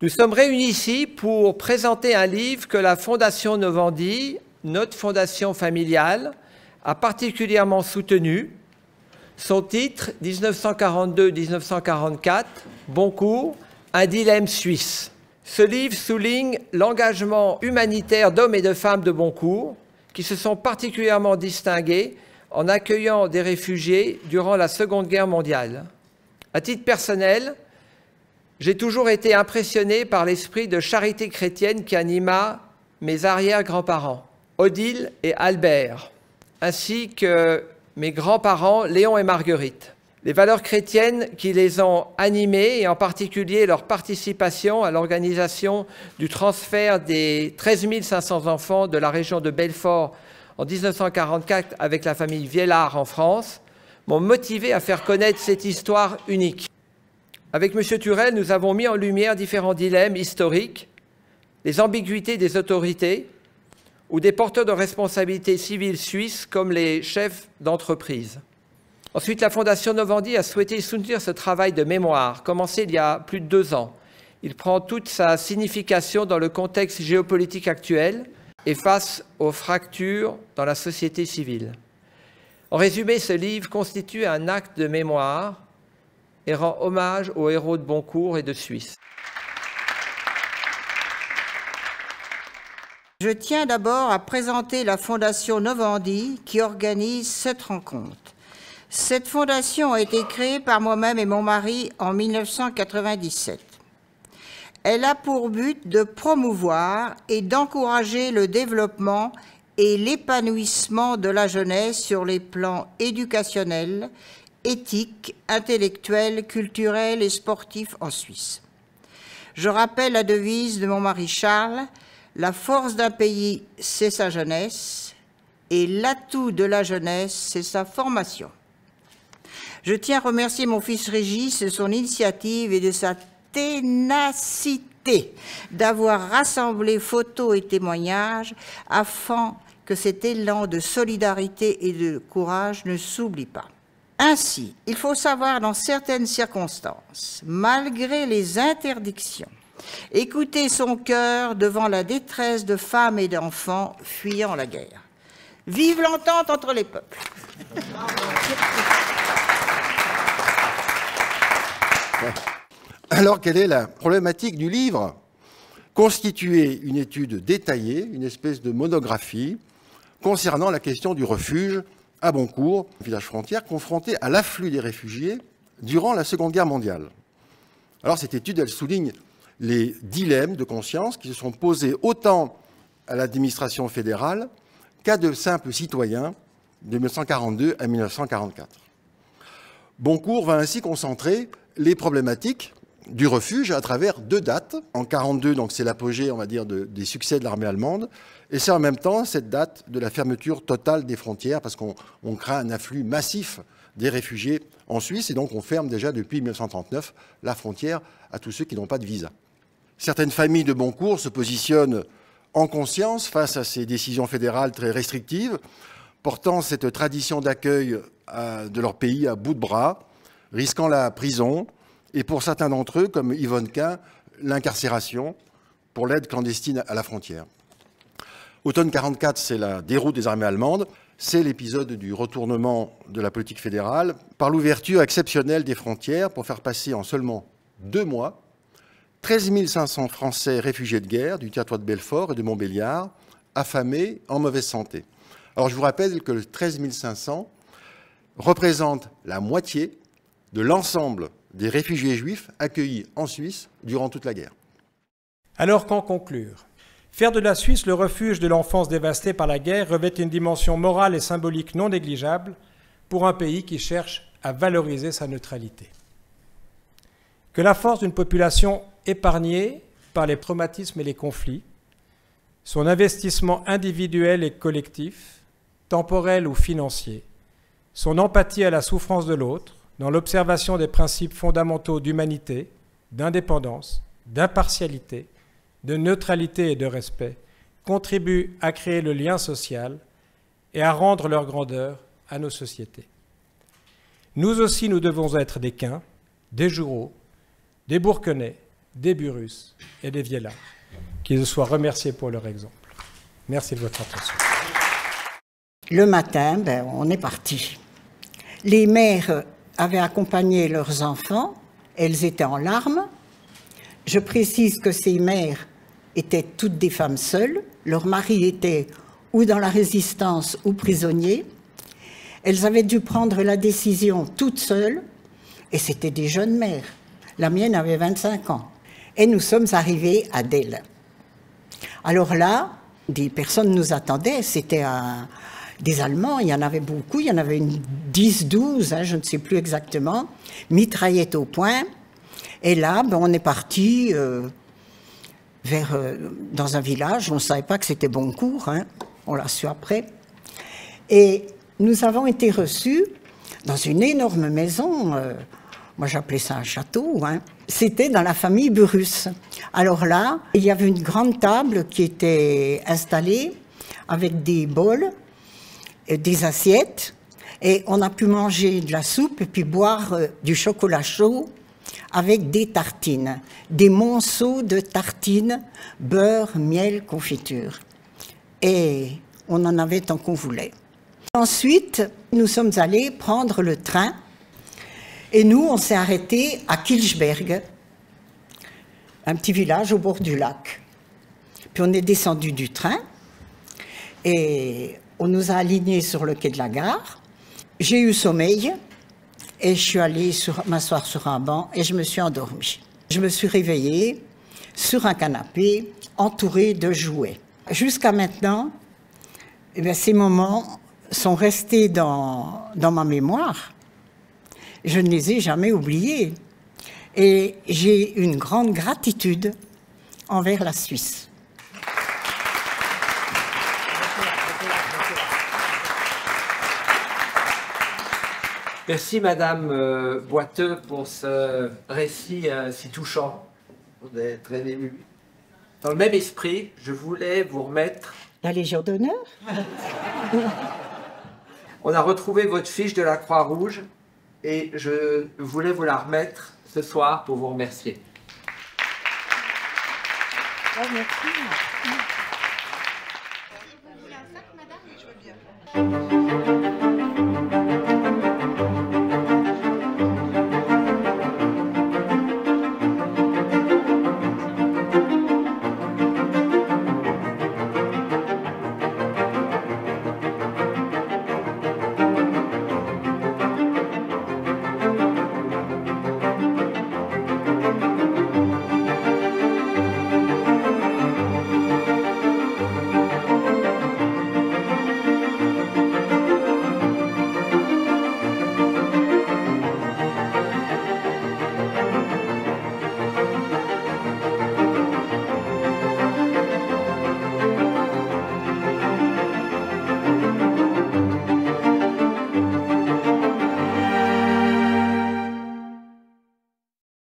Nous sommes réunis ici pour présenter un livre que la Fondation Novandie, notre fondation familiale, a particulièrement soutenu. Son titre, 1942-1944, Boncourt, un dilemme suisse. Ce livre souligne l'engagement humanitaire d'hommes et de femmes de Boncourt qui se sont particulièrement distingués en accueillant des réfugiés durant la Seconde Guerre mondiale. À titre personnel, j'ai toujours été impressionné par l'esprit de charité chrétienne qui anima mes arrière-grands-parents, Odile et Albert, ainsi que mes grands-parents Léon et Marguerite. Les valeurs chrétiennes qui les ont animés, et en particulier leur participation à l'organisation du transfert des 13 500 enfants de la région de Belfort en 1944 avec la famille Viellard en France, m'ont motivé à faire connaître cette histoire unique. Avec M. Turel, nous avons mis en lumière différents dilemmes historiques, les ambiguïtés des autorités ou des porteurs de responsabilités civiles suisses comme les chefs d'entreprise. Ensuite, la Fondation Novandie a souhaité soutenir ce travail de mémoire, commencé il y a plus de 2 ans. Il prend toute sa signification dans le contexte géopolitique actuel et face aux fractures dans la société civile. En résumé, ce livre constitue un acte de mémoire et rend hommage aux héros de Boncourt et de Suisse. Je tiens d'abord à présenter la Fondation Novandie qui organise cette rencontre. Cette fondation a été créée par moi-même et mon mari en 1997. Elle a pour but de promouvoir et d'encourager le développement et l'épanouissement de la jeunesse sur les plans éducationnels, éthiques, intellectuels, culturels et sportifs en Suisse. Je rappelle la devise de mon mari Charles, « La force d'un pays, c'est sa jeunesse, et l'atout de la jeunesse, c'est sa formation ». Je tiens à remercier mon fils Régis de son initiative et de sa ténacité d'avoir rassemblé photos et témoignages afin que cet élan de solidarité et de courage ne s'oublie pas. Ainsi, il faut savoir dans certaines circonstances, malgré les interdictions, écouter son cœur devant la détresse de femmes et d'enfants fuyant la guerre. Vive l'entente entre les peuples! Alors, quelle est la problématique du livre? Constituer une étude détaillée, une espèce de monographie, concernant la question du refuge à Boncourt, village frontière, confronté à l'afflux des réfugiés durant la Seconde Guerre mondiale. Alors, cette étude, elle souligne les dilemmes de conscience qui se sont posés autant à l'administration fédérale qu'à de simples citoyens de 1942 à 1944. Boncourt va ainsi concentrer les problématiques du refuge à travers 2 dates. En 1942, donc c'est l'apogée, on va dire, des succès de l'armée allemande, et c'est en même temps cette date de la fermeture totale des frontières, parce qu'on craint un afflux massif des réfugiés en Suisse, et donc on ferme déjà depuis 1939 la frontière à tous ceux qui n'ont pas de visa. Certaines familles de Boncourt se positionnent en conscience face à ces décisions fédérales très restrictives, portant cette tradition d'accueil de leur pays à bout de bras, risquant la prison, et pour certains d'entre eux, comme Yvonne Quin, l'incarcération pour l'aide clandestine à la frontière. Automne 1944, c'est la déroute des armées allemandes, c'est l'épisode du retournement de la politique fédérale par l'ouverture exceptionnelle des frontières pour faire passer en seulement 2 mois 13 500 Français réfugiés de guerre du territoire de Belfort et de Montbéliard, affamés, en mauvaise santé. Alors je vous rappelle que le 13 500 représente la moitié de l'ensemble des réfugiés juifs accueillis en Suisse durant toute la guerre. Alors qu'en conclure? Faire de la Suisse le refuge de l'enfance dévastée par la guerre revêt une dimension morale et symbolique non négligeable pour un pays qui cherche à valoriser sa neutralité. Que la force d'une population épargnée par les traumatismes et les conflits, son investissement individuel et collectif, temporel ou financier, son empathie à la souffrance de l'autre, dans l'observation des principes fondamentaux d'humanité, d'indépendance, d'impartialité, de neutralité et de respect, contribue à créer le lien social et à rendre leur grandeur à nos sociétés. Nous aussi, nous devons être des Quins, des Joureaux, des Bourquenais, des Burrus et des Vielard. Qu'ils soient remerciés pour leur exemple. Merci de votre attention. Le matin, on est parti. Les mères avaient accompagné leurs enfants, elles étaient en larmes. Je précise que ces mères étaient toutes des femmes seules, leurs maris étaient ou dans la résistance ou prisonniers. Elles avaient dû prendre la décision toutes seules, et c'était des jeunes mères. La mienne avait 25 ans. Et nous sommes arrivés à Delle. Alors là, des personnes nous attendaient, c'était des Allemands, il y en avait beaucoup, il y en avait une 10, 12, je ne sais plus exactement, mitraillettes au poing. Et là, on est parti dans un village, on ne savait pas que c'était Boncourt, on l'a su après. Et nous avons été reçus dans une énorme maison, moi j'appelais ça un château, c'était dans la famille Burrus. Alors là, il y avait une grande table qui était installée avec des bols, des assiettes, et on a pu manger de la soupe et puis boire du chocolat chaud avec des tartines, des monceaux de tartines, beurre, miel, confiture. Et on en avait tant qu'on voulait. Ensuite, nous sommes allés prendre le train et nous, on s'est arrêtés à Kilchberg, un petit village au bord du lac. Puis on est descendu du train et on nous a alignés sur le quai de la gare. J'ai eu sommeil et je suis allée m'asseoir sur un banc et je me suis endormie. Je me suis réveillée sur un canapé entourée de jouets. Jusqu'à maintenant, ces moments sont restés dans ma mémoire. Je ne les ai jamais oubliés. Et j'ai une grande gratitude envers la Suisse. Merci Madame Boiteux pour ce récit si touchant. Vous êtes très ému. Dans le même esprit, je voulais vous remettre... La Légion d'honneur. On a retrouvé votre fiche de la Croix-Rouge et je voulais vous la remettre ce soir pour vous remercier. Oh, merci.